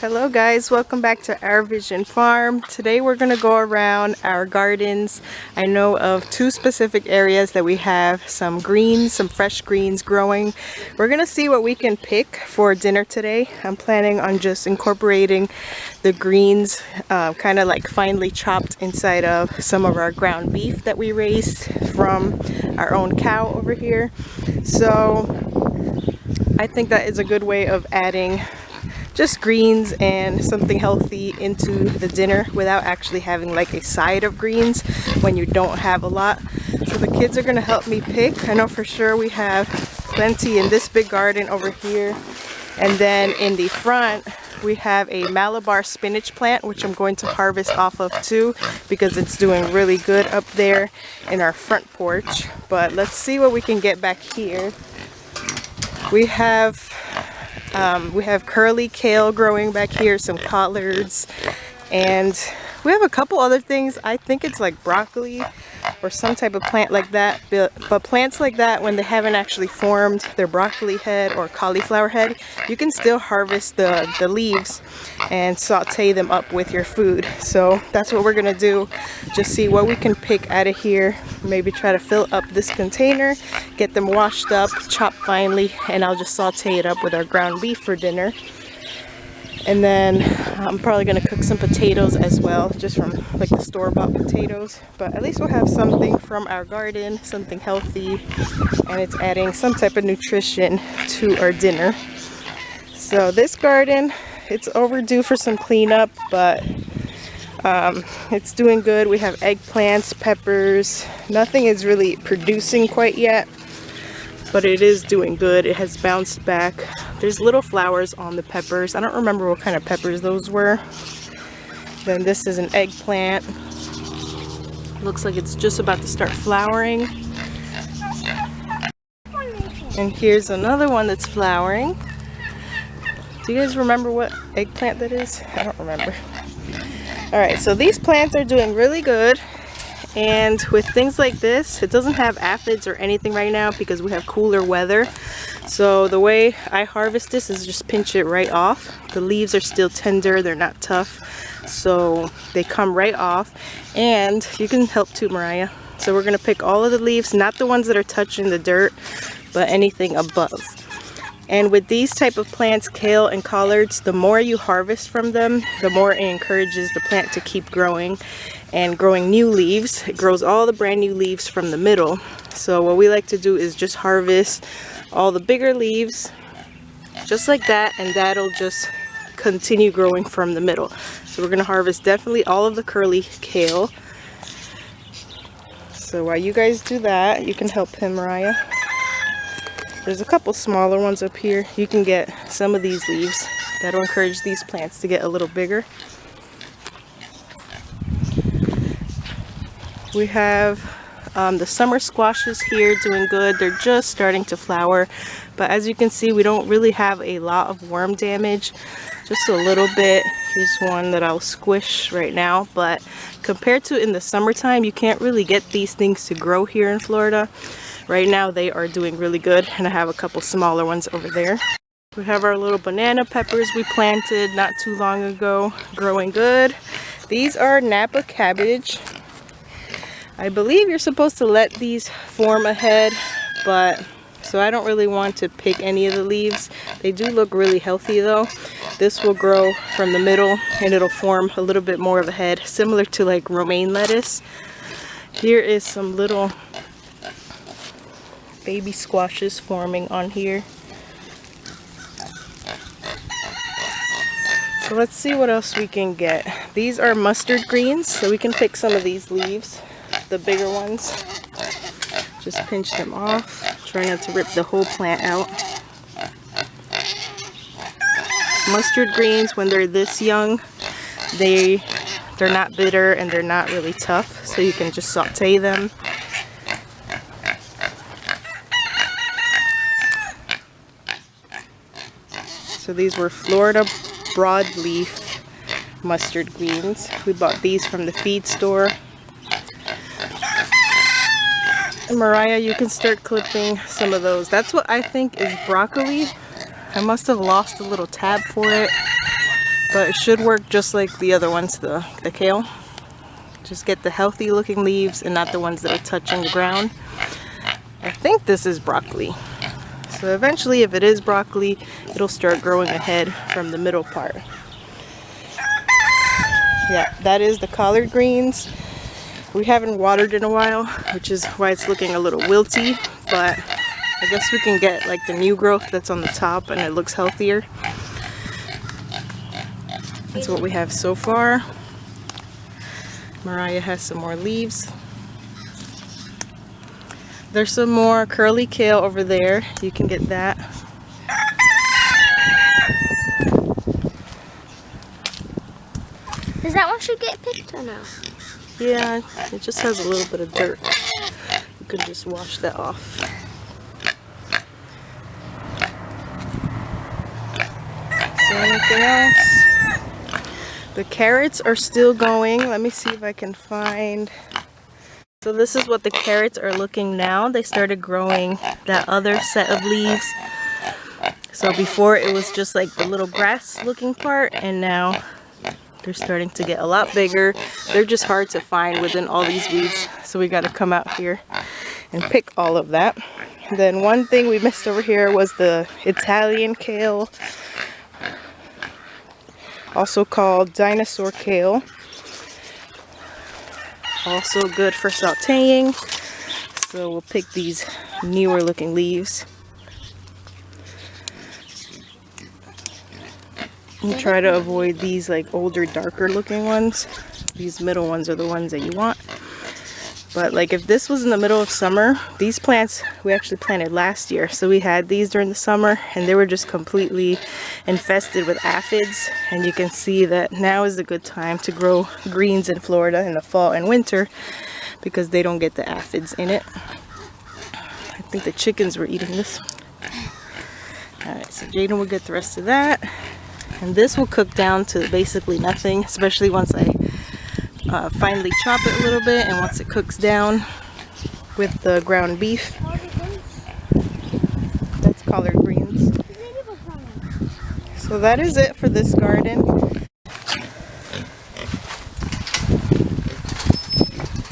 Hello guys, welcome back to Our Vision Farm. Today we're going to go around our gardens. I know of two specific areas that we have some greens, some fresh greens growing. We're going to see what we can pick for dinner today. I'm planning on just incorporating the greens kind of like finely chopped inside of some of our ground beef that we raised from our own cow over here. So I think that is a good way of adding just greens and something healthy into the dinner without actually having like a side of greens when you don't have a lot. So the kids are going to help me pick. I know for sure we have plenty in this big garden over here, and then in the front we have a Malabar spinach plant, which I'm going to harvest off of too because it's doing really good up there in our front porch. But let's see what we can get back here. We have curly kale growing back here, some collards, and we have a couple other things. I think it's like broccoli or some type of plant like that, but plants like that, when they haven't actually formed their broccoli head or cauliflower head, you can still harvest the leaves and saute them up with your food. So that's what we're gonna do, just see what we can pick out of here, maybe try to fill up this container, get them washed up, chopped finely, and I'll just saute it up with our ground beef for dinner. And then I'm probably going to cook some potatoes as well, just from like the store-bought potatoes. But at least we'll have something from our garden, something healthy, and it's adding some type of nutrition to our dinner. So this garden, it's overdue for some cleanup, but it's doing good. We have eggplants, peppers. Nothing is really producing quite yet, but it is doing good. It has bounced back. There's little flowers on the peppers. I don't remember what kind of peppers those were. Then this is an eggplant. Looks like it's just about to start flowering. And here's another one that's flowering. Do you guys remember what eggplant that is? I don't remember. Alright, so these plants are doing really good. And with things like this, it doesn't have aphids or anything right now because we have cooler weather. So the way I harvest this is just pinch it right off. The leaves are still tender, they're not tough, so they come right off. And you can help too, Mariah. So we're going to pick all of the leaves, not the ones that are touching the dirt, but anything above. And with these type of plants, kale and collards, the more you harvest from them, the more it encourages the plant to keep growing and growing new leaves. It grows all the brand new leaves from the middle. So what we like to do is just harvest all the bigger leaves just like that, and that'll just continue growing from the middle. So we're going to harvest definitely all of the curly kale. So while you guys do that, you can help him, Mariah. There's a couple smaller ones up here. You can get some of these leaves. That'll encourage these plants to get a little bigger. We have the summer squashes here doing good. They're just starting to flower. But as you can see, we don't really have a lot of worm damage. Just a little bit. Here's one that I'll squish right now. But compared to in the summertime, you can't really get these things to grow here in Florida. Right now they are doing really good, and I have a couple smaller ones over there. We have our little banana peppers we planted not too long ago, growing good. These are Napa cabbage. I believe you're supposed to let these form a head, but so I don't really want to pick any of the leaves. They do look really healthy though. This will grow from the middle and it'll form a little bit more of a head, similar to like romaine lettuce. Here is some little baby squashes forming on here. So let's see what else we can get. These are mustard greens, so we can pick some of these leaves, the bigger ones. Just pinch them off. Try not to rip the whole plant out. Mustard greens, when they're this young, they're not bitter and they're not really tough, so you can just saute them. So these were Florida broadleaf mustard greens. We bought these from the feed store. And Mariah, you can start clipping some of those. That's what I think is broccoli. I must have lost a little tab for it. but it should work just like the other ones, the kale. Just get the healthy looking leaves and not the ones that are touching the ground. I think this is broccoli. So eventually, if it is broccoli, it'll start growing ahead from the middle part. Yeah, that is the collard greens. We haven't watered in a while, which is why it's looking a little wilty, but I guess we can get like the new growth that's on the top and it looks healthier. That's what we have so far. Mariah has some more leaves. There's some more curly kale over there. You can get that. Does that one should get picked or no? Yeah, it just has a little bit of dirt. You can just wash that off. Is there anything else? The carrots are still going. Let me see if I can find. So this is what the carrots are looking now. They started growing that other set of leaves. So before it was just like the little grass looking part, and now they're starting to get a lot bigger. They're just hard to find within all these weeds. So we got to come out here and pick all of that. And then one thing we missed over here was the Italian kale, also called dinosaur kale. Also good for sauteing. So we'll pick these newer looking leaves. And try to avoid these like older, darker looking ones. These middle ones are the ones that you want. But like if this was in the middle of summer, these plants we actually planted last year. So we had these during the summer and they were just completely infested with aphids. And you can see that now is a good time to grow greens in Florida in the fall and winter because they don't get the aphids in it. I think the chickens were eating this. Alright, so Jaden will get the rest of that. And this will cook down to basically nothing, especially once I finely chop it a little bit and once it cooks down with the ground beef. That's collard greens. So that is it for this garden.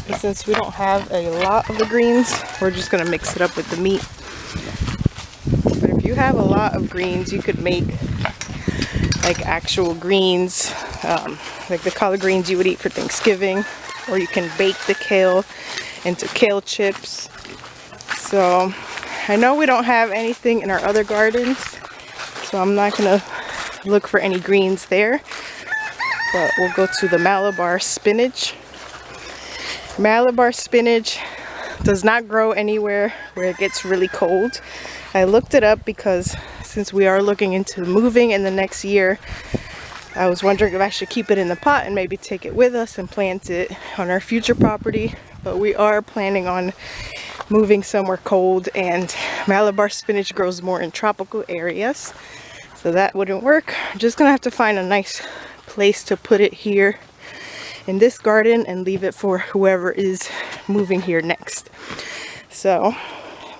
And since we don't have a lot of the greens, we're just going to mix it up with the meat. But if you have a lot of greens, you could make like actual greens, like the collard greens you would eat for Thanksgiving, or you can bake the kale into kale chips. So I know we don't have anything in our other gardens, so I'm not gonna look for any greens there, but we'll go to the Malabar spinach. Malabar spinach does not grow anywhere where it gets really cold. I looked it up because since we are looking into moving in the next year, I was wondering if I should keep it in the pot and maybe take it with us and plant it on our future property. But we are planning on moving somewhere cold, and Malabar spinach grows more in tropical areas, so that wouldn't work. I'm just gonna have to find a nice place to put it here in this garden and leave it for whoever is moving here next. So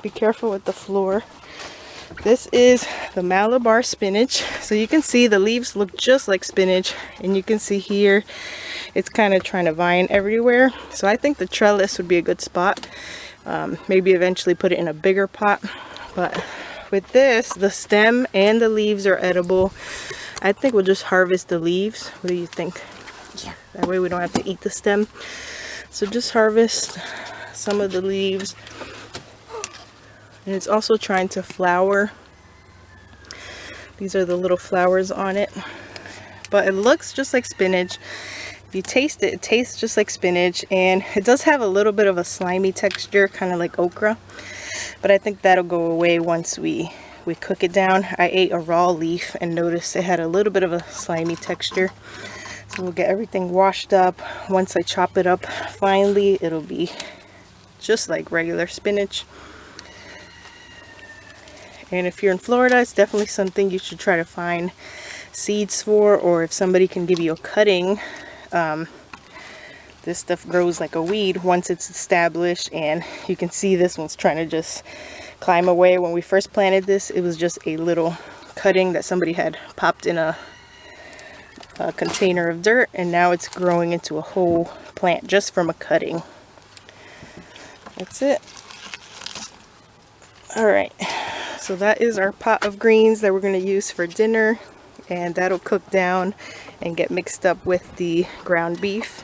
be careful with the floor. This is the Malabar spinach. So you can see the leaves look just like spinach, and you can see here it's kind of trying to vine everywhere. So I think the trellis would be a good spot. Maybe eventually put it in a bigger pot. But with this, the stem and the leaves are edible. I think we'll just harvest the leaves. What do you think? Yeah. That way we don't have to eat the stem. So just harvest some of the leaves. And it's also trying to flower. These are the little flowers on it. But it looks just like spinach. If you taste it, it tastes just like spinach. And it does have a little bit of a slimy texture, kind of like okra. But I think that'll go away once we cook it down. I ate a raw leaf and noticed it had a little bit of a slimy texture. So we'll get everything washed up. Once I chop it up finely, it'll be just like regular spinach. And if you're in Florida, it's definitely something you should try to find seeds for, or if somebody can give you a cutting. This stuff grows like a weed once it's established, and you can see this one's trying to just climb away. When we first planted this, it was just a little cutting that somebody had popped in a container of dirt, and now it's growing into a whole plant just from a cutting. That's it. Alright, so that is our pot of greens that we're going to use for dinner, and that'll cook down and get mixed up with the ground beef.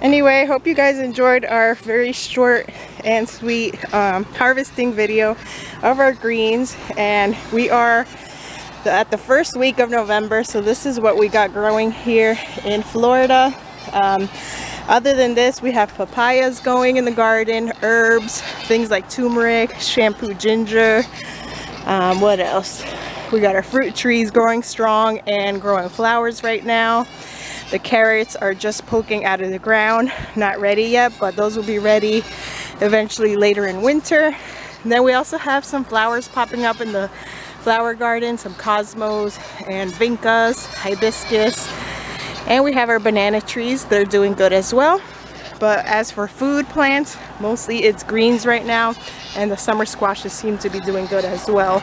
Anyway, hope you guys enjoyed our very short and sweet harvesting video of our greens, and we are at the first week of November, so this is what we got growing here in Florida. Other than this, we have papayas going in the garden, herbs, things like turmeric, shampoo ginger. What else? We got our fruit trees growing strong and growing flowers right now. The carrots are just poking out of the ground, not ready yet, but those will be ready eventually later in winter. And then we also have some flowers popping up in the flower garden, some cosmos and vincas, hibiscus. And we have our banana trees. They're doing good as well. But as for food plants, mostly it's greens right now, and the summer squashes seem to be doing good as well.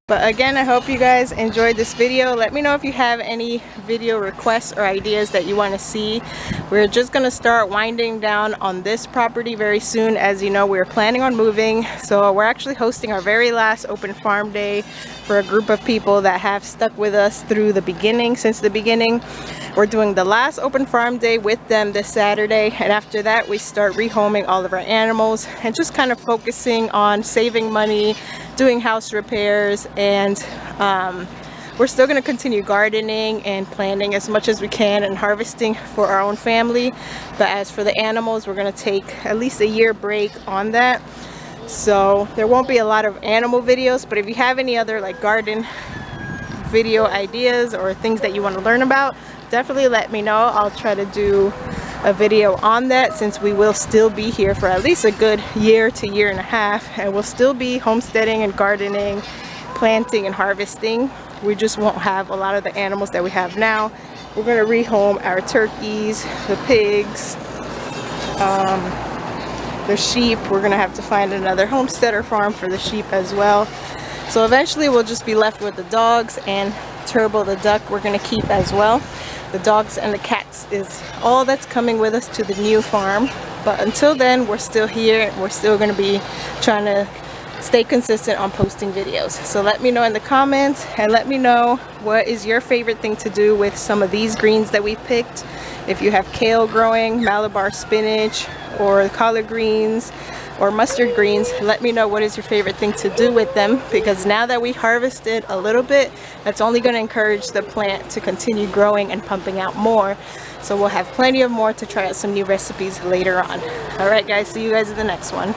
But again, I hope you guys enjoyed this video. Let me know if you have any video requests or ideas that you want to see. We're just going to start winding down on this property very soon. As you know, we're planning on moving. So we're actually hosting our very last open farm day for a group of people that have stuck with us through the beginning, since the beginning. We're doing the last open farm day with them this Saturday, and after that we start rehoming all of our animals and just kind of focusing on saving money, doing house repairs, and we're still going to continue gardening and planting as much as we can and harvesting for our own family. But as for the animals, we're going to take at least a year break on that. So there won't be a lot of animal videos, but if you have any other like garden video ideas or things that you want to learn about, definitely let me know. I'll try to do a video on that, since we will still be here for at least a good year to year and a half, and we'll still be homesteading and gardening, planting and harvesting. We just won't have a lot of the animals that we have now. We're going to rehome our turkeys, the pigs, the sheep. We're going to have to find another homestead or farm for the sheep as well. So eventually we'll just be left with the dogs, and Turbo the duck we're going to keep as well. The dogs and the cats is all that's coming with us to the new farm. But until then, we're still here. We're still going to be trying to stay consistent on posting videos. So let me know in the comments, and let me know what is your favorite thing to do with some of these greens that we picked. If you have kale growing, Malabar spinach, or collard greens, or mustard greens, let me know what is your favorite thing to do with them, because now that we harvested a little bit, that's only going to encourage the plant to continue growing and pumping out more. So we'll have plenty of more to try out some new recipes later on. Alright guys, see you guys in the next one.